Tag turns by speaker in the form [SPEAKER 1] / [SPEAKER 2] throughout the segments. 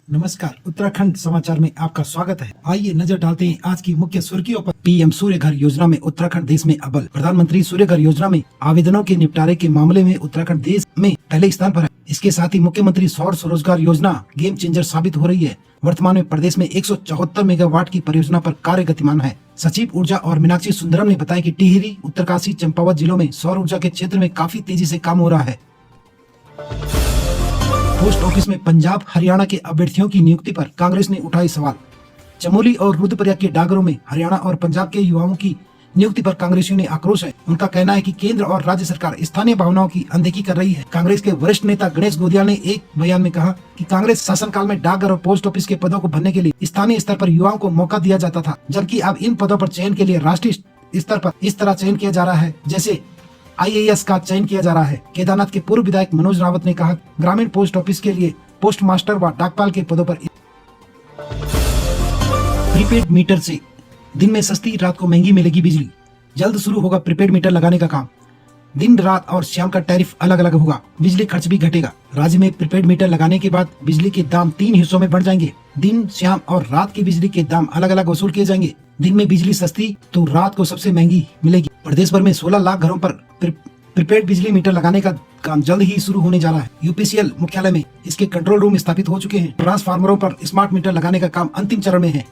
[SPEAKER 1] नमस्कार, उत्तराखंड समाचार में आपका स्वागत है। आइए नजर डालते हैं आज की मुख्य सुर्खियों पर। पीएम सूर्य घर योजना में उत्तराखंड देश में अव्वल। प्रधानमंत्री सूर्य घर योजना में आवेदनों के निपटारे के मामले में उत्तराखंड देश में पहले स्थान पर है। इसके साथ ही मुख्यमंत्री सौर स्वरोजगार योजना गेम चेंजर साबित हो रही है। वर्तमान में प्रदेश में 174 मेगावाट की परियोजना पर कार्य गतिमान है। सचिव ऊर्जा और मीनाक्षी सुंदरम ने बताया कि टिहरी, उत्तरकाशी, चंपावत जिलों में सौर ऊर्जा के क्षेत्र में काफी तेजी से काम हो रहा है। पोस्ट ऑफिस में पंजाब, हरियाणा के अभ्यर्थियों की नियुक्ति पर कांग्रेस ने उठाए सवाल। चमोली और रुद्रप्रयाग के डाकघरों में हरियाणा और पंजाब के युवाओं की नियुक्ति पर कांग्रेसियों ने आक्रोश है। उनका कहना है कि केंद्र और राज्य सरकार स्थानीय भावनाओं की अनदेखी कर रही है। कांग्रेस के वरिष्ठ नेता गणेश गोदियाल ने एक बयान में कहा कि कांग्रेस शासनकाल में डाकघर और पोस्ट ऑफिस के पदों को भरने के लिए स्थानीय स्तर पर युवाओं को मौका दिया जाता था, जबकि अब इन पदों पर चयन के लिए राष्ट्रीय स्तर पर इस तरह चयन किया जा रहा है जैसे IAS का चयन किया जा रहा है। केदारनाथ के पूर्व विधायक मनोज रावत ने कहा, ग्रामीण पोस्ट ऑफिस के लिए पोस्ट मास्टर व डाकपाल के पदों पर प्रीपेड मीटर से दिन में सस्ती, रात को महंगी मिलेगी बिजली। जल्द शुरू होगा प्रीपेड मीटर लगाने का काम। दिन, रात और शाम का टैरिफ अलग अलग होगा, बिजली खर्च भी घटेगा। राज्य में प्रीपेड मीटर लगाने के बाद बिजली के दाम 3 हिस्सों में बढ़ जाएंगे। दिन, शाम और रात की बिजली के दाम अलग अलग वसूल किए जाएंगे। दिन में बिजली सस्ती तो रात को सबसे महंगी मिलेगी। प्रदेश भर में 16 लाख घरों पर प्रीपेड बिजली मीटर लगाने का काम जल्द ही शुरू होने जा रहा है। UPCL मुख्यालय में इसके कंट्रोल रूम स्थापित हो चुके हैं। ट्रांसफार्मरों पर स्मार्ट मीटर लगाने का काम अंतिम चरण में है।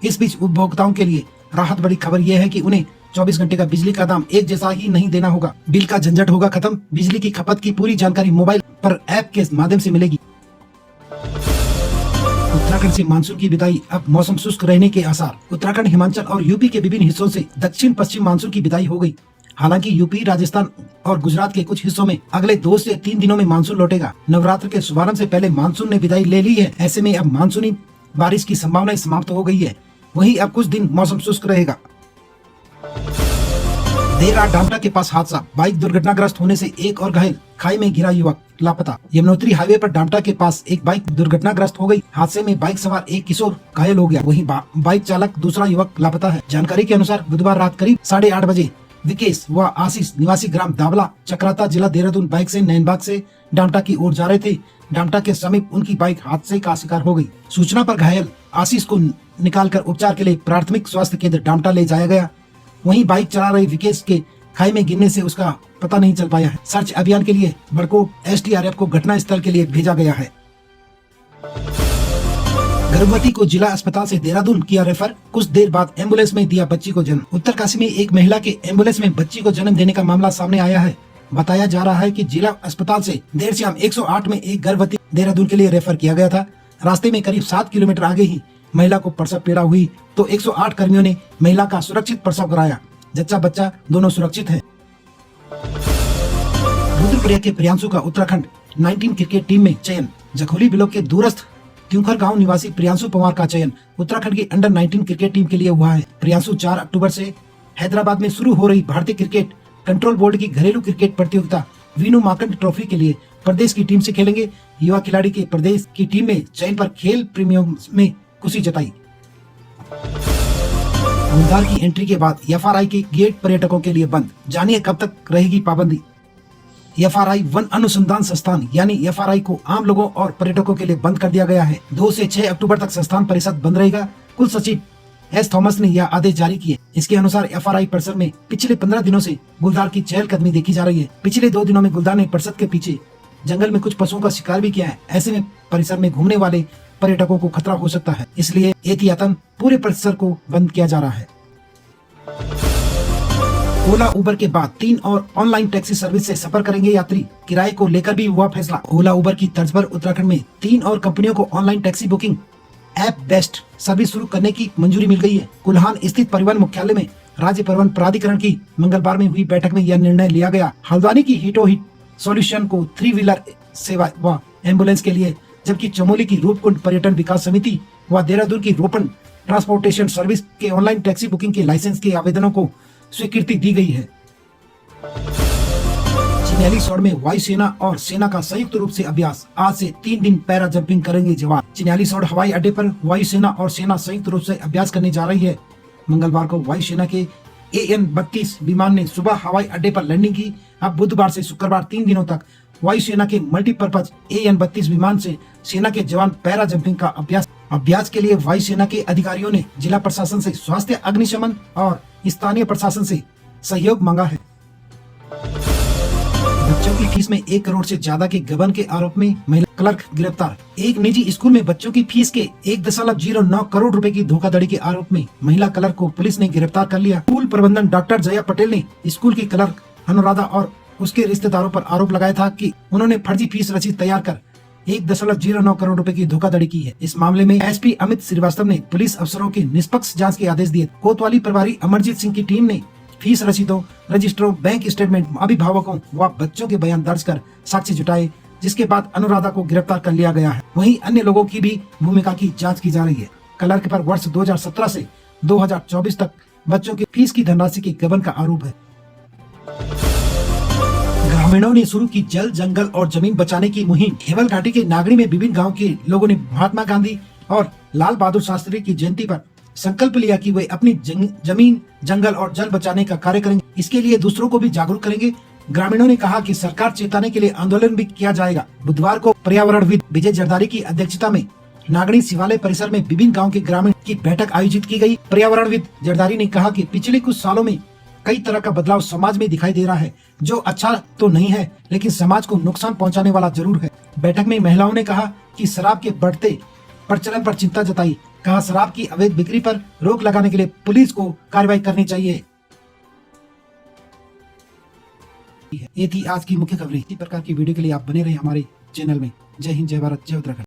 [SPEAKER 1] इस बीच उपभोक्ताओं के लिए राहत भरी खबर यह है कि उन्हें 24 घंटे का बिजली का दाम एक जैसा ही नहीं देना होगा। बिल का झंझट होगा खत्म। बिजली की खपत की पूरी जानकारी मोबाइल पर ऐप के माध्यम से मिलेगी। उत्तराखंड से मानसून की विदाई, अब मौसम शुष्क रहने के आसार। उत्तराखंड, हिमाचल और यूपी के विभिन्न हिस्सों से दक्षिण पश्चिम मानसून की विदाई हो गई। हालांकि यूपी, राजस्थान और गुजरात के कुछ हिस्सों में अगले 2 से 3 दिनों में मानसून लौटेगा। नवरात्र के शुभारंभ से पहले मानसून ने विदाई ले ली है। ऐसे में अब मानसूनी बारिश की संभावना समाप्त हो गई है। वहीं अब कुछ दिन मौसम शुष्क रहेगा। देर रात डामटा के पास हादसा, बाइक दुर्घटनाग्रस्त होने से एक और घायल, खाई में गिरा युवक लापता। यमुनोत्री हाईवे पर डामटा के पास एक बाइक दुर्घटनाग्रस्त हो गई। हादसे में बाइक सवार एक किशोर घायल हो गया, वहीं बाइक चालक दूसरा युवक लापता है। जानकारी के अनुसार बुधवार रात करीब 8:30 बजे विकेश व आशीष निवासी ग्राम दावला, चक्राता, जिला देहरादून बाइक से नैनबाग से डामटा की ओर जा रहे थे। डामटा के समीप उनकी बाइक हादसे का शिकार हो गई। सूचना पर घायल आशीष को निकालकर उपचार के लिए प्राथमिक स्वास्थ्य केंद्र डामटा ले जाया गया। वहीं बाइक चला रहे विकेश के खाई में गिरने से उसका पता नहीं चल पाया है। सर्च अभियान के लिए बड़को SDRF को घटना स्थल के लिए भेजा गया है। गर्भवती को जिला अस्पताल से देहरादून किया रेफर, कुछ देर बाद एम्बुलेंस में दिया बच्ची को जन्म। उत्तरकाशी में एक महिला के एम्बुलेंस में बच्ची को जन्म देने का मामला सामने आया है। बताया जा रहा है कि जिला अस्पताल से देर शाम 108 में एक गर्भवती देहरादून के लिए रेफर किया गया था। रास्ते में करीब 7 किलोमीटर आगे ही महिला को प्रसव पीड़ा हुई तो 108 कर्मियों ने महिला का सुरक्षित प्रसव कराया। जच्चा बच्चा दोनों सुरक्षित है। रुद्रप्रयाग के प्रियांशु का उत्तराखंड 19 क्रिकेट टीम में चयन। जखोली ब्लॉक के दूरस्थ त्यूखर गांव निवासी प्रियांशु पंवार का चयन उत्तराखंड की अंडर 19 क्रिकेट टीम के लिए हुआ है। प्रियांशु 4 अक्टूबर से हैदराबाद में शुरू हो रही भारतीय क्रिकेट कंट्रोल बोर्ड की घरेलू क्रिकेट प्रतियोगिता वीनू माकंड ट्रॉफी के लिए प्रदेश की टीम से खेलेंगे। युवा खिलाड़ी के प्रदेश की टीम में चयन पर खेल प्रेमियों में खुशी जताई। गुलदार की एंट्री के बाद FRI के गेट पर्यटकों के लिए बंद, जानिए कब तक रहेगी पाबंदी। FRI वन अनुसंधान संस्थान यानी FRI को आम लोगों और पर्यटकों के लिए बंद कर दिया गया है। 2 से 6 अक्टूबर तक संस्थान परिसर बंद रहेगा। कुल सचिव S थॉमस ने यह आदेश जारी किए। इसके अनुसार FRI परिसर में पिछले 15 दिनों से गुलदार की चहलकदमी देखी जा रही है। पिछले 2 दिनों में गुलदार ने परिसर के पीछे जंगल में कुछ पशुओं का शिकार भी किया है। ऐसे में परिसर में घूमने वाले पर्यटकों को खतरा हो सकता है, इसलिए एहतियातन पूरे परिसर को बंद किया जा रहा है। ओला उबर के बाद 3 और ऑनलाइन टैक्सी सर्विस से सफर करेंगे यात्री, किराए को लेकर भी हुआ फैसला। ओला उबर की तर्ज पर उत्तराखंड में 3 और कंपनियों को online taxi booking app best service शुरू करने की मंजूरी मिल गई है। कुल्हान स्थित परिवहन मुख्यालय में राज्य परिवहन प्राधिकरण की मंगलवार में हुई बैठक में यह निर्णय लिया गया। हल्द्वानी की हिटो हिट सॉल्यूशन को 3 व्हीलर सेवा व एम्बुलेंस के लिए, जबकि चमोली की रूपकुंड पर्यटन विकास समिति व देहरादून की रोपन ट्रांसपोर्टेशन सर्विस के ऑनलाइन टैक्सी बुकिंग के लाइसेंस के आवेदनों को स्वीकृति दी गई है। चिन्यालीसौड़ में वायुसेना और सेना का संयुक्त रूप से अभ्यास, आज से 3 दिन पैरा जंपिंग करेंगे जवान। चिन्यालीसौड़ हवाई अड्डे पर वायुसेना और सेना संयुक्त रूप से अभ्यास करने जा रही है। मंगलवार को वायुसेना के AN-32 विमान ने सुबह हवाई अड्डे पर लैंडिंग की। अब बुधवार से शुक्रवार 3 दिनों तक वायुसेना के मल्टीपर्पज AN-32 विमान से सेना के जवान पैरा जंपिंग का अभ्यास के लिए वायुसेना के अधिकारियों ने जिला प्रशासन से स्वास्थ्य, अग्निशमन और स्थानीय प्रशासन से सहयोग मांगा है। बच्चों की फीस में 1 करोड़ से ज्यादा के गबन के आरोप में महिला क्लर्क गिरफ्तार। एक निजी स्कूल में बच्चों की फीस के 1.09 करोड़ रुपए की धोखाधड़ी के आरोप में महिला क्लर्क को पुलिस ने गिरफ्तार कर लिया। स्कूल प्रबंधन डॉक्टर जया पटेल ने स्कूल की क्लर्क अनुराधा और उसके रिश्तेदारों पर आरोप लगाया था कि उन्होंने फर्जी फीस रसीद तैयार कर 1.09 करोड़ रुपए की धोखाधड़ी की है। इस मामले में SP अमित श्रीवास्तव ने पुलिस अफसरों की निष्पक्ष जांच के आदेश दिए। कोतवाली प्रभारी अमरजीत सिंह की टीम ने फीस रसीदों, रजिस्टरों, बैंक स्टेटमेंट, अभिभावकों व बच्चों के बयान दर्ज कर साक्ष्य जुटाए, जिसके बाद अनुराधा को गिरफ्तार कर लिया गया है। वहीं अन्य लोगों की भी भूमिका की जांच की जा रही है। क्लर्क पर वर्ष 2017 से 2024 तक बच्चों की फीस की धनराशि के गबन का आरोप है। ग्रामीणों ने शुरू की जल, जंगल और जमीन बचाने की मुहिम। हेवल घाटी के नागरी में विभिन्न गाँव के लोगों ने महात्मा गांधी और लाल बहादुर शास्त्री की जयंती पर संकल्प लिया कि वे अपनी जमीन, जंगल और जल बचाने का कार्य करेंगे। इसके लिए दूसरों को भी जागरूक करेंगे। ग्रामीणों ने कहा कि सरकार चेताने के लिए आंदोलन भी किया जाएगा। बुधवार को पर्यावरणविद विजय जरदारी की अध्यक्षता में नागरी शिवालय परिसर में विभिन्न गाँव के ग्रामीण की बैठक आयोजित की गई। पर्यावरणविद जरदारी ने कहा कि पिछले कुछ सालों में कई तरह का बदलाव समाज में दिखाई दे रहा है, जो अच्छा तो नहीं है लेकिन समाज को नुकसान पहुंचाने वाला जरूर है। बैठक में महिलाओं ने कहा कि शराब के बढ़ते प्रचलन पर चिंता जताई। कहा शराब की अवैध बिक्री पर रोक लगाने के लिए पुलिस को कार्रवाई करनी चाहिए। ये थी आज की मुख्य खबरें। इसी प्रकार की वीडियो के लिए आप बने रहे हमारे चैनल में। जय हिंद, जय भारत, जय उत्तराखंड।